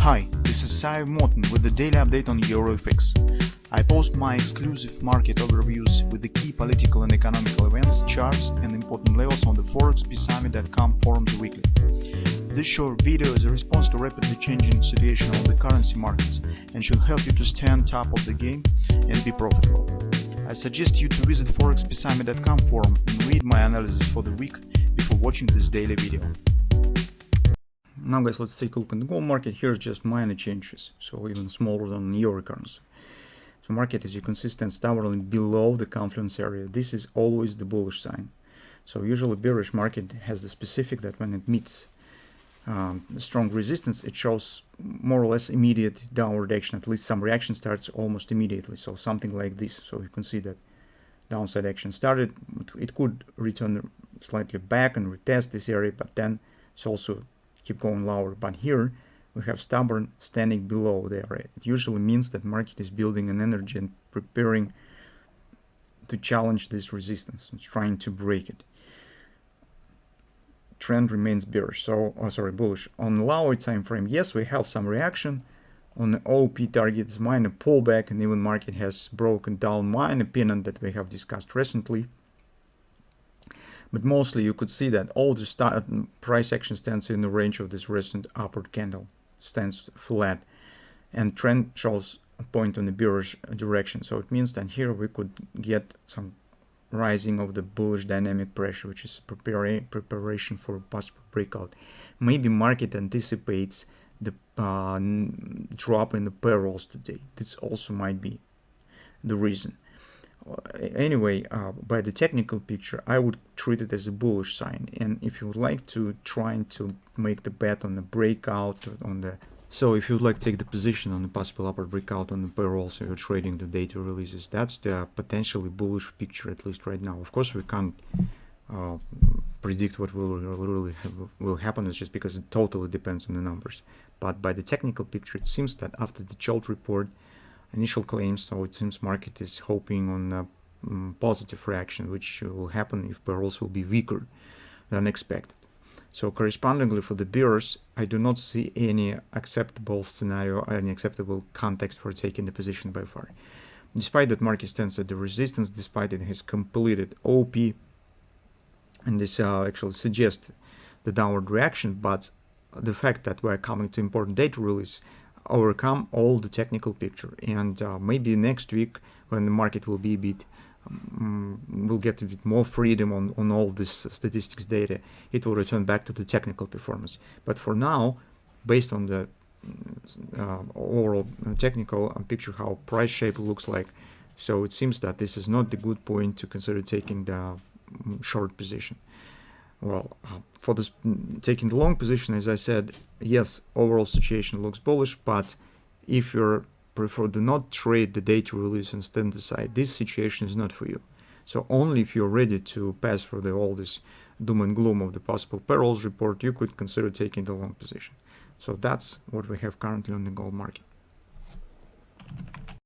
Hi, this is Sive Morten with the daily update on EuroFX. I post my exclusive market overviews with the key political and economical events, charts and important levels on the ForexPeaceArmy.com forums weekly. This short video is a response to rapidly changing situation on the currency markets and should help you to stay on top of the game and be profitable. I suggest you to visit ForexPeaceArmy.com forum and read my analysis for the week before watching this daily video. Now guys, let's take a look at the gold market. Here's just minor changes, so even smaller than euro currency. So market, as you can see, stands stubbornly below the confluence area. This is always the bullish sign. So usually bearish market has the specific that when it meets strong resistance, it shows more or less immediate downward action. At least some reaction starts almost immediately. So something like this. So you can see that downside action started. It could return slightly back and retest this area, but then it's also keep going lower. But here we have stubborn standing below the area. It usually means that market is building an energy and preparing to challenge this resistance. It's trying to break it. Trend remains bearish, so bullish. On the lower time frame, yes, we have some reaction. On the OP target is minor pullback, and even market has broken down minor pennant that we have discussed recently. But mostly you could see that all the price action stands in the range of this recent upward candle, stands flat, and trend shows a point on the bearish direction. So it means that here we could get some rising of the bullish dynamic pressure, which is preparation for a possible breakout. Maybe market anticipates the drop in the payrolls today. This also might be the reason. Anyway, by the technical picture, I would treat it as a bullish sign. And if you would like to try to make the bet on the breakout if you would like to take the position on the possible upward breakout on the payrolls, so you're trading the data releases, that's the potentially bullish picture, at least right now. Of course, we can't predict what will happen. It's just because it totally depends on the numbers. But by the technical picture, it seems that after the JOLT report, initial claims, so it seems market is hoping on a positive reaction, which will happen if payrolls will be weaker than expected. So correspondingly for the bears, I do not see any acceptable scenario or any acceptable context for taking the position by far. Despite that market stands at the resistance, despite it has completed OP, and this actually suggests the downward reaction, but the fact that we're coming to important data release overcome all the technical picture, and maybe next week when the market will be a bit we'll get a bit more freedom on all this statistics data, it will return back to the technical performance. But for now, based on the overall technical picture, how price shape looks like, so it seems that this is not the good point to consider taking the short position. Well, for this taking the long position, as I said, yes, overall situation looks bullish, but if you prefer to not trade the data release and stand aside, this situation is not for you. So only if you're ready to pass through all this doom and gloom of the possible payrolls report, you could consider taking the long position. So that's what we have currently on the gold market.